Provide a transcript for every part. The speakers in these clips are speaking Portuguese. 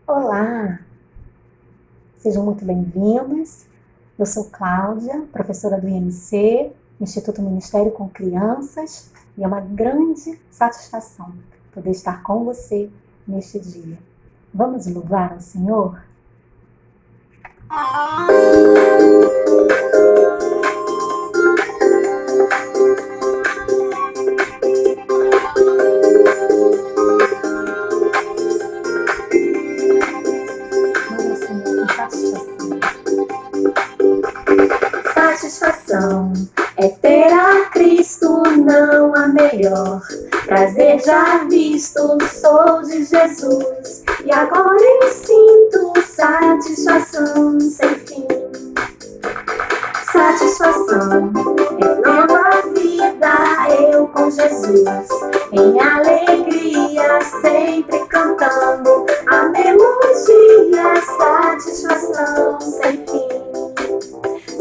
Olá, sejam muito bem-vindos. Eu sou Cláudia, professora do IMC, Instituto Ministério com Crianças, e é uma grande satisfação poder estar com você neste dia. Vamos louvar ao Senhor? Satisfação é ter a Cristo, não há melhor. Prazer já visto, sou de Jesus, e agora eu sinto satisfação sem fim. Satisfação é nova vida, eu com Jesus, em alegria, sempre cantando a melodia, satisfação sem fim.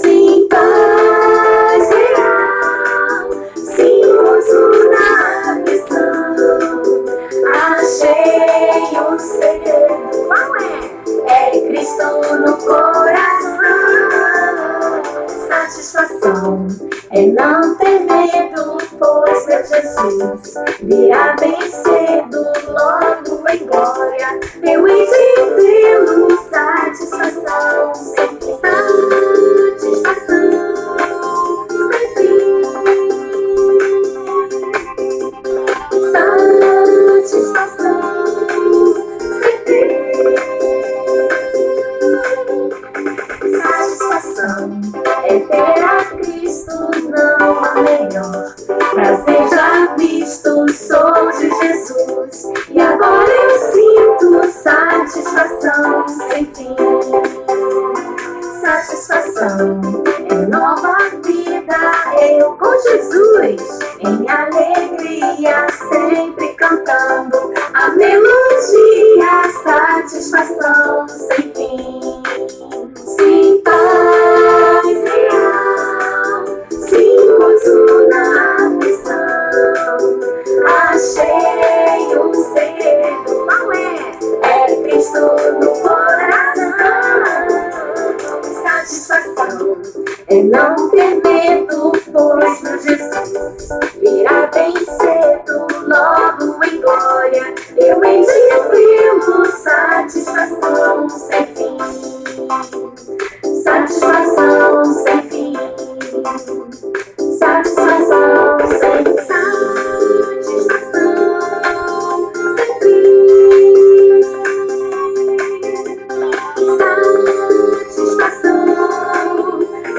Sim, paz real, sim, gozo na visão. Achei um segredo, qual é? É Cristo no coração. Satisfação é não ter medo, pois meu Jesus virá bem cedo, logo em glória. Eu hei de vê-lo, satisfação sem fim. Satisfação é ter a Cristo, não há melhor. Prazer já visto, sou de Jesus, e agora eu sinto satisfação sem fim. Satisfação é nova vida, eu com Jesus, em alegria, sempre cantando a melodia, satisfação sem fim. Sim, paz real, sim, gozo na visão. Achei um segredo, qual é? É Cristo no coração. Satisfação é não ter medo, pois meu Jesus virá bem cedo, logo em glória. Eu hei de vê-lo, satisfação sem fim. Satisfação sem fim. Satisfação sem fim. Satisfação sem fim. Satisfação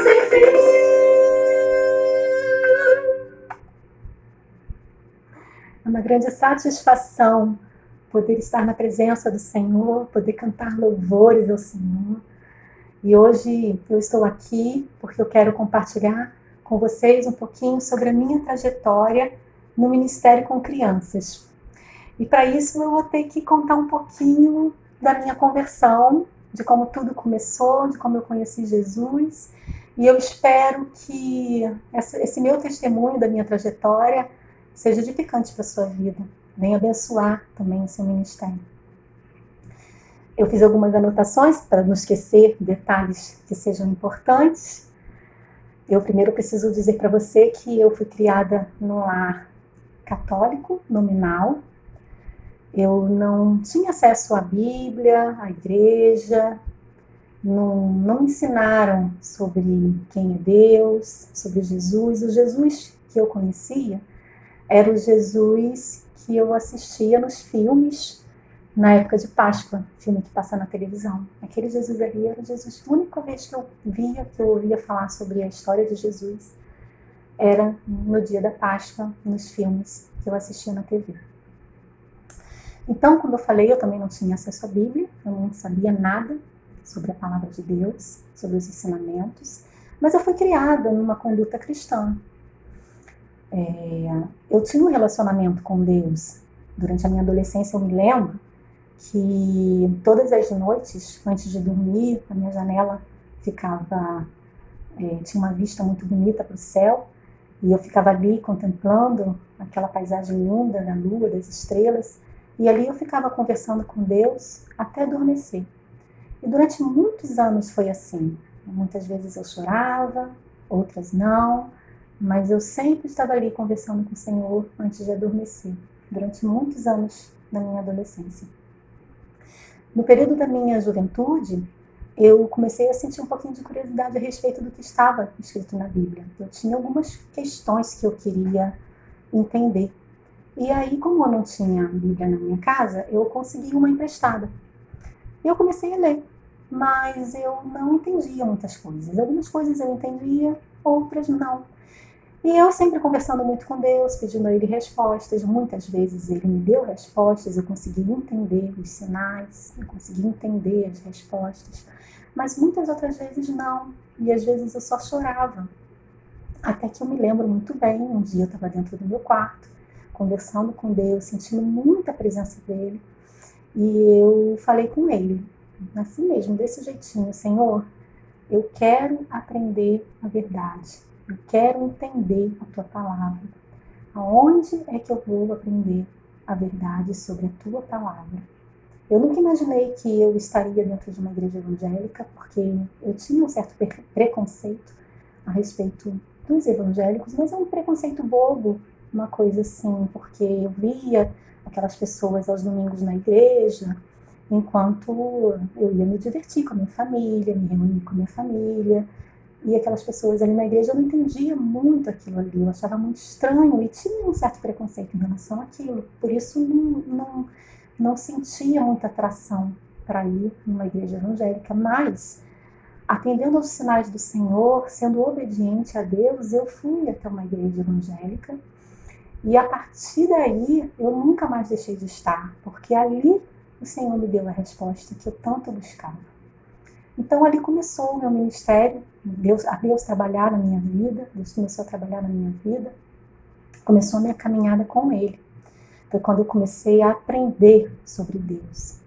sem fim. É uma grande satisfação poder estar na presença do Senhor, poder cantar louvores ao Senhor. E hoje eu estou aqui porque eu quero compartilhar com vocês um pouquinho sobre a minha trajetória no Ministério com Crianças. E para isso eu vou ter que contar um pouquinho da minha conversão, de como tudo começou, de como eu conheci Jesus. E eu espero que esse meu testemunho da minha trajetória seja edificante para a sua vida. Venha abençoar também o seu ministério. Eu fiz algumas anotações para não esquecer detalhes que sejam importantes. Eu primeiro preciso dizer para você que eu fui criada num lar católico, nominal. Eu não tinha acesso à Bíblia, à igreja, não me ensinaram sobre quem é Deus, sobre Jesus. O Jesus que eu conhecia era o Jesus que eu assistia nos filmes na época de Páscoa, filme que passa na televisão. Aquele Jesus ali era o Jesus. A única vez que eu via, que eu ouvia falar sobre a história de Jesus, era no dia da Páscoa, nos filmes que eu assistia na TV. Então, quando eu falei, eu também não tinha acesso à Bíblia, eu não sabia nada sobre a palavra de Deus, sobre os ensinamentos, mas eu fui criada numa conduta cristã. Eu tinha um relacionamento com Deus. Durante a minha adolescência, eu me lembro que todas as noites, antes de dormir, a minha janela ficava, tinha uma vista muito bonita para o céu, e eu ficava ali contemplando aquela paisagem linda da lua, das estrelas, E ali eu ficava conversando com Deus até adormecer. E durante muitos anos foi assim. Muitas vezes eu chorava, outras não, mas eu sempre estava ali conversando com o Senhor antes de adormecer, durante muitos anos da minha adolescência. No período da minha juventude, eu comecei a sentir um pouquinho de curiosidade a respeito do que estava escrito na Bíblia. Eu tinha algumas questões que eu queria entender. E aí, como eu não tinha Bíblia na minha casa, eu consegui uma emprestada. E eu comecei a ler, mas eu não entendia muitas coisas. Algumas coisas eu entendia, outras não. E eu sempre conversando muito com Deus, pedindo a Ele respostas. Muitas vezes Ele me deu respostas, eu consegui entender os sinais, eu consegui entender as respostas. Mas muitas outras vezes não. E às vezes eu só chorava. Até que eu me lembro muito bem, um dia eu estava dentro do meu quarto, conversando com Deus, sentindo muita presença dEle. E eu falei com Ele, assim mesmo, desse jeitinho: Senhor, eu quero aprender a verdade. Eu quero entender a Tua palavra. Aonde é que eu vou aprender a verdade sobre a Tua palavra? Eu nunca imaginei que eu estaria dentro de uma igreja evangélica, porque eu tinha um certo preconceito a respeito dos evangélicos, mas é um preconceito bobo, uma coisa assim, porque eu via aquelas pessoas aos domingos na igreja, enquanto eu ia me divertir com a minha família, me reunir com a minha família, e aquelas pessoas ali na igreja, eu não entendia muito aquilo ali, eu achava muito estranho e tinha um certo preconceito em relação àquilo, por isso não sentia muita atração para ir numa igreja evangélica, mas atendendo aos sinais do Senhor, sendo obediente a Deus, eu fui até uma igreja evangélica e a partir daí eu nunca mais deixei de estar, porque ali o Senhor me deu a resposta que eu tanto buscava. Então ali começou o meu ministério, a Deus trabalhar na minha vida, Deus começou a trabalhar na minha vida, começou a minha caminhada com Ele. Foi quando eu comecei a aprender sobre Deus.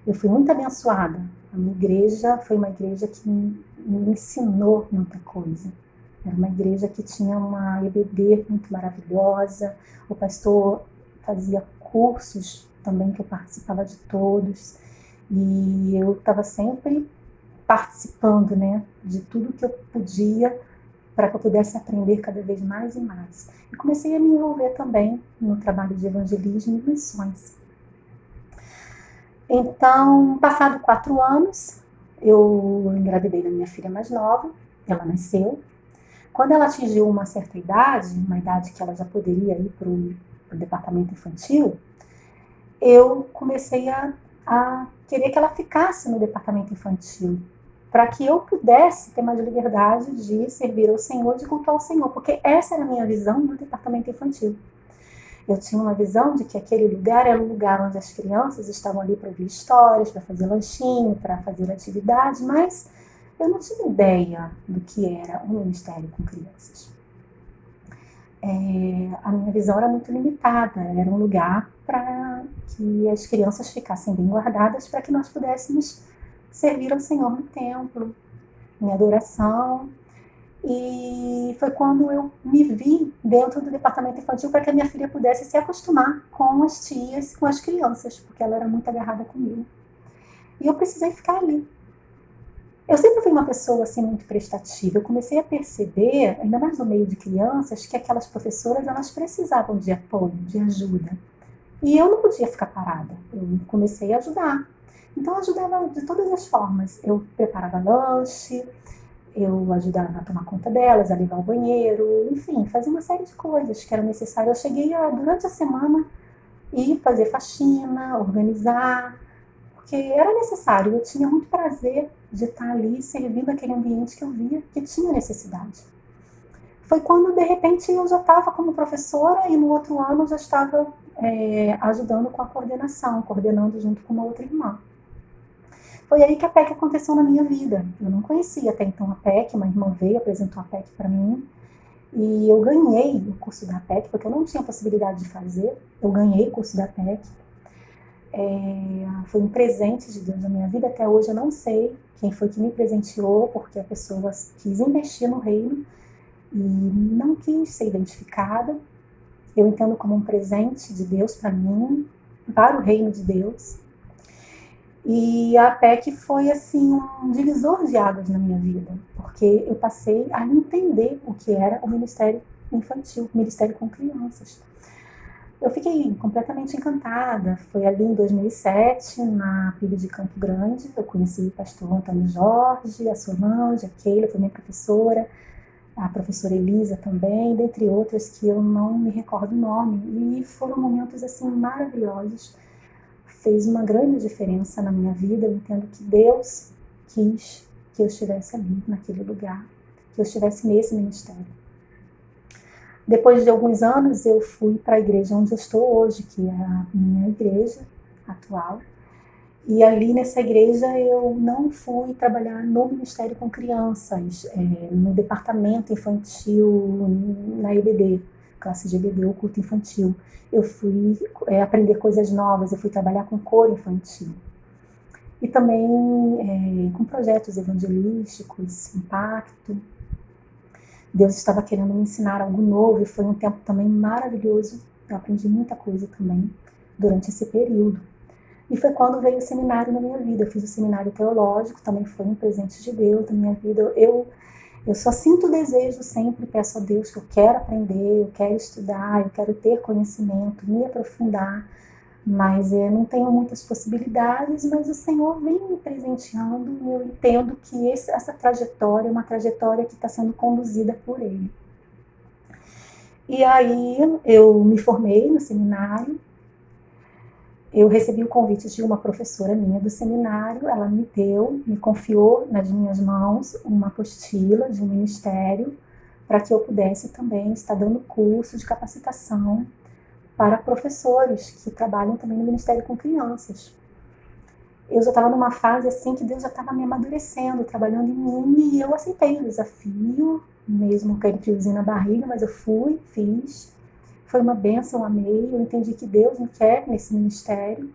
Eu fui muito abençoada. A minha igreja foi uma igreja que me ensinou muita coisa. Era uma igreja que tinha uma EBD muito maravilhosa. O pastor fazia cursos também que eu participava de todos. E eu estava sempre participando, né, de tudo que eu podia para que eu pudesse aprender cada vez mais e mais. E comecei a me envolver também no trabalho de evangelismo e missões. Então, passado 4 anos, eu engravidei da minha filha mais nova, ela nasceu. Quando ela atingiu uma certa idade, uma idade que ela já poderia ir para o departamento infantil, eu comecei a querer que ela ficasse no departamento infantil, para que eu pudesse ter mais liberdade de servir ao Senhor, de cultuar ao Senhor, porque essa era a minha visão do departamento infantil. Eu tinha uma visão de que aquele lugar era um lugar onde as crianças estavam ali para ouvir histórias, para fazer lanchinho, para fazer atividade, mas eu não tinha ideia do que era um ministério com crianças. A minha visão era muito limitada, era um lugar para que as crianças ficassem bem guardadas para que nós pudéssemos servir ao Senhor no templo, em adoração. E foi quando eu me vi dentro do departamento infantil para que a minha filha pudesse se acostumar com as tias, com as crianças, porque ela era muito agarrada comigo. E eu precisei ficar ali. Eu sempre fui uma pessoa assim muito prestativa. Eu comecei a perceber, ainda mais no meio de crianças, que aquelas professoras elas precisavam de apoio, de ajuda. E eu não podia ficar parada. Eu comecei a ajudar. Então eu ajudava de todas as formas. Eu preparava lanche, eu ajudava a tomar conta delas, a limpar o banheiro, enfim, fazia uma série de coisas que eram necessárias. Eu cheguei durante a semana, ir fazer faxina, organizar, porque era necessário. Eu tinha muito prazer de estar ali servindo aquele ambiente que eu via que tinha necessidade. Foi quando, de repente, eu já estava como professora e no outro ano eu já estava ajudando com a coordenação, coordenando junto com uma outra irmã. Foi aí que a PEC aconteceu na minha vida. Eu não conhecia até então a PEC, uma irmã veio, apresentou a PEC para mim, e eu ganhei o curso da PEC, porque eu não tinha possibilidade de fazer, eu ganhei o curso da PEC. Foi um presente de Deus na minha vida, até hoje eu não sei quem foi que me presenteou, porque a pessoa quis investir no reino e não quis ser identificada. Eu entendo como um presente de Deus para mim, para o reino de Deus. E a PEC foi assim um divisor de águas na minha vida, porque eu passei a entender o que era o ministério infantil, o ministério com crianças. Eu fiquei completamente encantada. Foi ali em 2007, na PIB de Campo Grande, eu conheci o pastor Antônio Jorge, a Solange, a Keila, foi minha professora, a professora Elisa também, dentre outras que eu não me recordo o nome. E foram momentos assim maravilhosos. Fez uma grande diferença na minha vida. Eu entendo que Deus quis que eu estivesse ali, naquele lugar, que eu estivesse nesse ministério. Depois de alguns anos, eu fui para a igreja onde eu estou hoje, que é a minha igreja atual. E ali nessa igreja eu não fui trabalhar no ministério com crianças, no departamento infantil, na EBD, classe de EBD, o culto infantil. Eu fui aprender coisas novas, eu fui trabalhar com coro infantil. E também com projetos evangelísticos, impacto. Deus estava querendo me ensinar algo novo e foi um tempo também maravilhoso. Eu aprendi muita coisa também durante esse período. E foi quando veio o seminário na minha vida. Eu fiz o seminário teológico, também foi um presente de Deus na minha vida. Eu só sinto o desejo sempre, peço a Deus que eu quero aprender, eu quero estudar, eu quero ter conhecimento, me aprofundar, mas eu não tenho muitas possibilidades, mas o Senhor vem me presenteando e eu entendo que essa trajetória é uma trajetória que está sendo conduzida por Ele. E aí eu me formei no seminário, eu recebi o convite de uma professora minha do seminário, ela me confiou nas minhas mãos uma apostila de um ministério para que eu pudesse também estar dando curso de capacitação para professores que trabalham também no Ministério com Crianças. Eu já estava numa fase assim que Deus já estava me amadurecendo, trabalhando em mim, e eu aceitei o desafio, mesmo com aquele friozinho na barriga, mas eu fui, fiz. Foi uma bênção, amei, eu entendi que Deus me quer nesse ministério,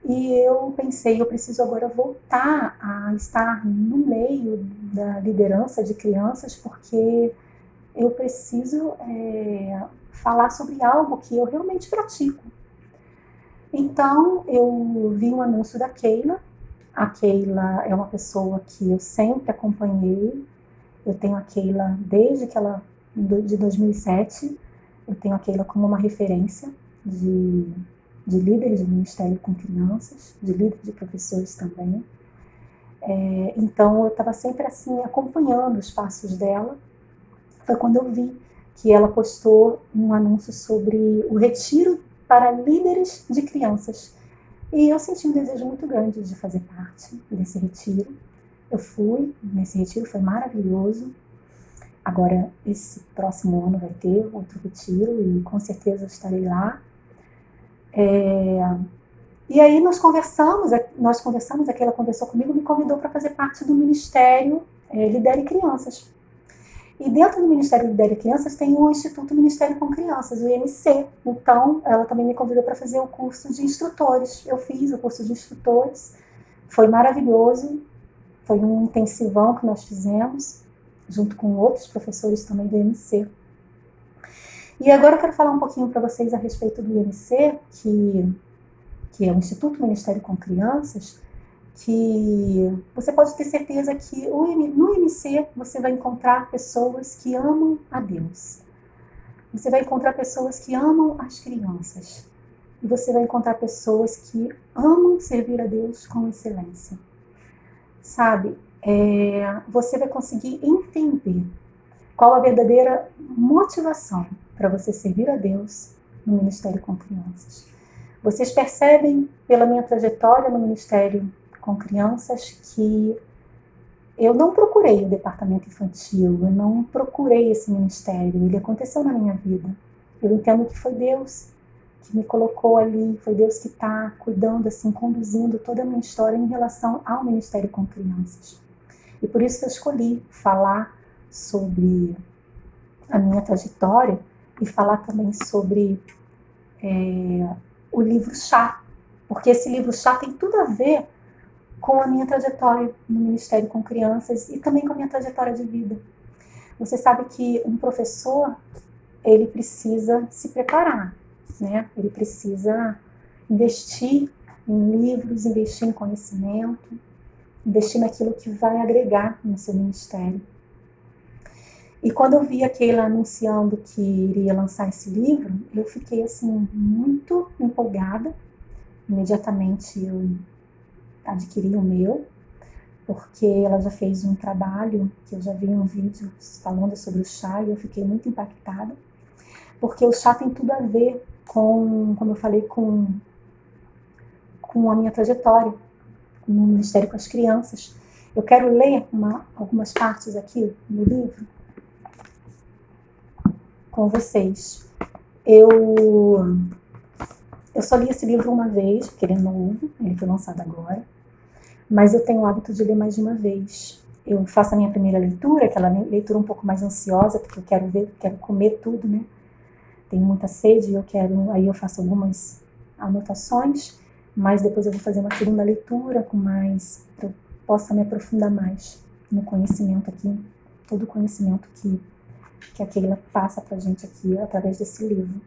e eu pensei, eu preciso agora voltar a estar no meio da liderança de crianças, porque eu preciso falar sobre algo que eu realmente pratico. Então, eu vi um anúncio da Keila. A Keila é uma pessoa que eu sempre acompanhei. Eu tenho a Keila desde que ela, de 2007, eu tenho a Keila como uma referência de líder de ministério com crianças, de líder de professores também. Então, eu estava sempre assim, acompanhando os passos dela. Foi quando eu vi que ela postou um anúncio sobre o retiro para líderes de crianças. E eu senti um desejo muito grande de fazer parte desse retiro. Eu fui nesse retiro, foi maravilhoso. Agora, esse próximo ano vai ter outro retiro e com certeza eu estarei lá. E aí nós conversamos, ela conversou comigo, me convidou para fazer parte do Ministério Lidere Crianças. E dentro do Ministério Lidere Crianças tem o Instituto Ministério com Crianças, o IMC. Então, ela também me convidou para fazer o curso de instrutores. Eu fiz o curso de instrutores, foi maravilhoso, foi um intensivão que nós fizemos, junto com outros professores também do IMC. E agora eu quero falar um pouquinho para vocês a respeito do IMC, que é o Instituto Ministério com Crianças, que você pode ter certeza que no IMC você vai encontrar pessoas que amam a Deus. Você vai encontrar pessoas que amam as crianças. E você vai encontrar pessoas que amam servir a Deus com excelência. Sabe, você vai conseguir entender qual a verdadeira motivação para você servir a Deus no Ministério com Crianças. Vocês percebem pela minha trajetória no Ministério com Crianças que eu não procurei o departamento infantil, eu não procurei esse ministério, ele aconteceu na minha vida. Eu entendo que foi Deus que me colocou ali, foi Deus que está cuidando, assim, conduzindo toda a minha história em relação ao Ministério com Crianças. E por isso que eu escolhi falar sobre a minha trajetória e falar também sobre o livro Chá, porque esse livro Chá tem tudo a ver com a minha trajetória no Ministério com Crianças e também com a minha trajetória de vida. Você sabe que um professor, ele precisa se preparar, né? Ele precisa investir em livros, investir em conhecimento, investir naquilo que vai agregar no seu ministério. E quando eu vi a Keila anunciando que iria lançar esse livro, eu fiquei assim muito empolgada. Imediatamente eu adquiri o meu, porque ela já fez um trabalho, que eu já vi um vídeo falando sobre o chá, e eu fiquei muito impactada, porque o chá tem tudo a ver com, como eu falei, com a minha trajetória no Ministério com as Crianças. Eu quero ler algumas partes aqui no livro com vocês. Eu só li esse livro uma vez, porque ele é novo, ele foi lançado agora, mas eu tenho o hábito de ler mais de uma vez. Eu faço a minha primeira leitura, aquela leitura um pouco mais ansiosa, porque eu quero comer tudo, né? Tenho muita sede, aí eu faço algumas anotações, mas depois eu vou fazer uma segunda leitura para que eu possa me aprofundar mais no conhecimento aqui, todo o conhecimento que a Keila passa pra gente aqui através desse livro.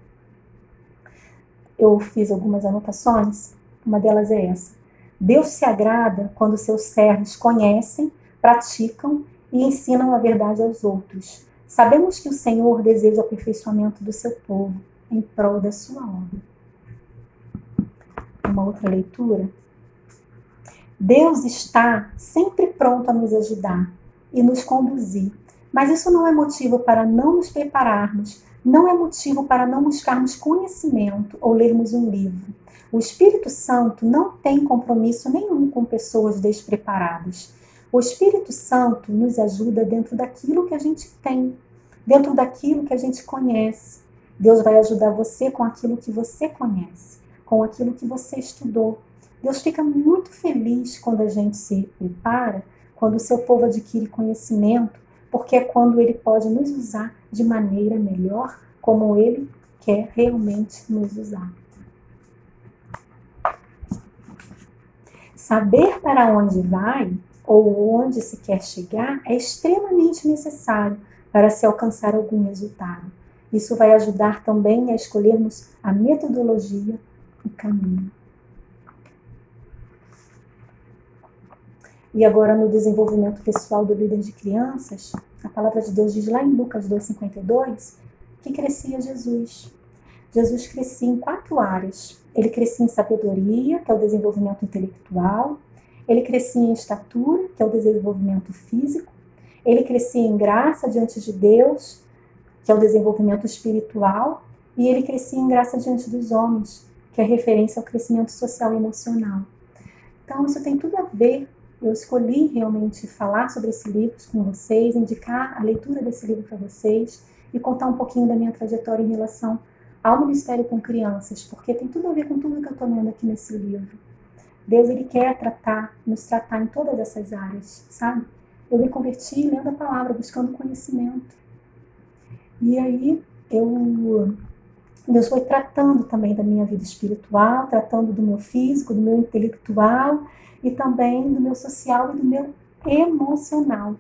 Eu fiz algumas anotações, uma delas é essa. Deus se agrada quando seus servos conhecem, praticam e ensinam a verdade aos outros. Sabemos que o Senhor deseja o aperfeiçoamento do seu povo em prol da sua obra. Uma outra leitura. Deus está sempre pronto a nos ajudar e nos conduzir, mas isso não é motivo para não nos prepararmos, não é motivo para não buscarmos conhecimento ou lermos um livro. O Espírito Santo não tem compromisso nenhum com pessoas despreparadas. O Espírito Santo nos ajuda dentro daquilo que a gente tem, dentro daquilo que a gente conhece. Deus vai ajudar você com aquilo que você conhece, com aquilo que você estudou. Deus fica muito feliz quando a gente se prepara, quando o seu povo adquire conhecimento, porque é quando ele pode nos usar de maneira melhor, como ele quer realmente nos usar. Saber para onde vai ou onde se quer chegar é extremamente necessário para se alcançar algum resultado. Isso vai ajudar também a escolhermos a metodologia e caminho. E agora no desenvolvimento pessoal do líder de crianças, a palavra de Deus diz lá em Lucas 2,52, que crescia Jesus. Jesus crescia em 4 áreas. Ele crescia em sabedoria, que é o desenvolvimento intelectual. Ele crescia em estatura, que é o desenvolvimento físico. Ele crescia em graça diante de Deus, que é o desenvolvimento espiritual. E ele crescia em graça diante dos homens, que é referência ao crescimento social e emocional. Então, isso tem tudo a ver. Eu escolhi realmente falar sobre esse livro com vocês, indicar a leitura desse livro para vocês e contar um pouquinho da minha trajetória em relação ao Ministério com Crianças, porque tem tudo a ver com tudo que eu estou lendo aqui nesse livro. Deus, ele quer nos tratar em todas essas áreas, sabe? Eu me converti lendo a palavra, buscando conhecimento. E aí, Deus foi tratando também da minha vida espiritual, tratando do meu físico, do meu intelectual e também do meu social e do meu emocional.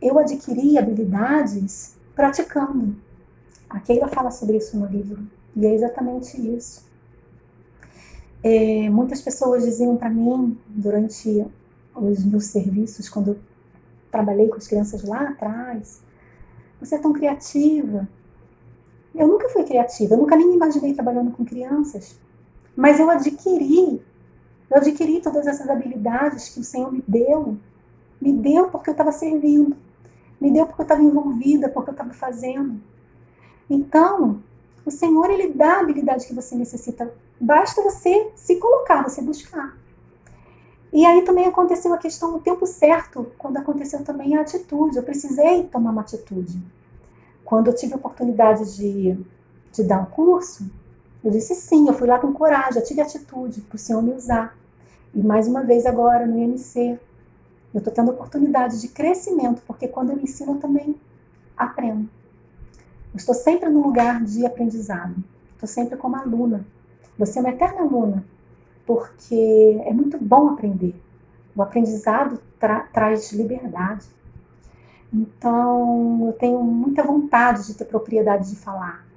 Eu adquiri habilidades praticando. A Keila fala sobre isso no livro, e é exatamente isso. Muitas pessoas diziam para mim, durante os meus serviços, quando eu trabalhei com as crianças lá atrás, você é tão criativa. Eu nunca fui criativa, eu nunca nem me imaginei trabalhando com crianças, mas eu adquiri todas essas habilidades que o Senhor me deu porque eu estava servindo, me deu porque eu estava envolvida, porque eu estava fazendo. Então, o Senhor, ele dá a habilidade que você necessita, basta você se colocar, você buscar. E aí também aconteceu a questão no tempo certo, quando aconteceu também a atitude, eu precisei tomar uma atitude. Quando eu tive a oportunidade de dar um curso, eu disse sim, eu fui lá com coragem, eu tive atitude para o Senhor me usar. E mais uma vez agora no IMC, eu estou tendo oportunidade de crescimento, porque quando eu ensino eu também aprendo. Eu estou sempre no lugar de aprendizado, estou sempre como aluna. Você é uma eterna aluna, porque é muito bom aprender. O aprendizado traz liberdade. Então, eu tenho muita vontade de ter propriedade de falar.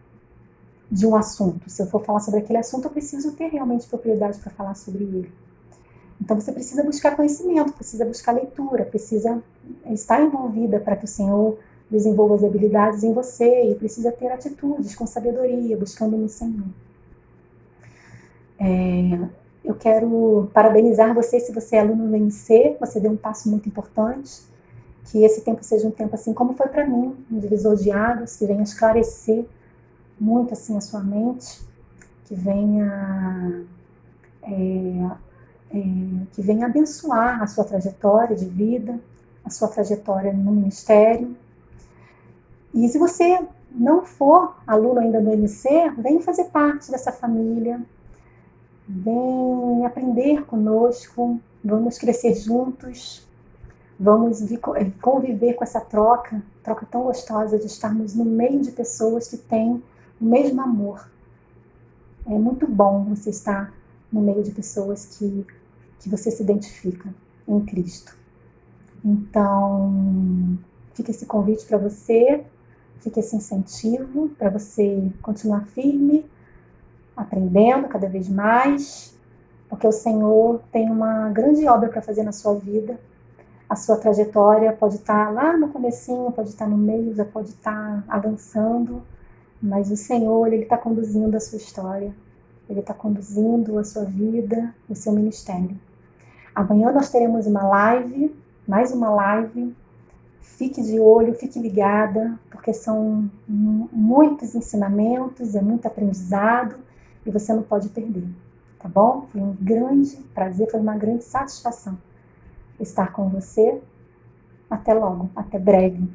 de um assunto. Se eu for falar sobre aquele assunto, eu preciso ter realmente propriedade para falar sobre ele. Então você precisa buscar conhecimento, precisa buscar leitura, precisa estar envolvida para que o Senhor desenvolva as habilidades em você, e precisa ter atitudes com sabedoria, buscando no Senhor. Eu quero parabenizar você se você é aluno no MC, você deu um passo muito importante, que esse tempo seja um tempo assim como foi para mim, um divisor de águas, que venha esclarecer muito assim a sua mente, que venha abençoar a sua trajetória de vida, a sua trajetória no ministério. E se você não for aluno ainda do MC, vem fazer parte dessa família, vem aprender conosco, vamos crescer juntos, vamos conviver com essa troca tão gostosa de estarmos no meio de pessoas que têm o mesmo amor. É muito bom você estar no meio de pessoas que você se identifica em Cristo. Então, fica esse convite para você, fica esse incentivo para você continuar firme, aprendendo cada vez mais, porque o Senhor tem uma grande obra para fazer na sua vida. A sua trajetória pode estar lá no comecinho, pode estar no meio, já pode estar avançando, mas o Senhor, Ele está conduzindo a sua história, Ele está conduzindo a sua vida, o seu ministério. Amanhã nós teremos uma live, mais uma live. Fique de olho, fique ligada, porque são muitos ensinamentos, é muito aprendizado e você não pode perder, tá bom? Foi um grande prazer, foi uma grande satisfação estar com você. Até logo, até breve.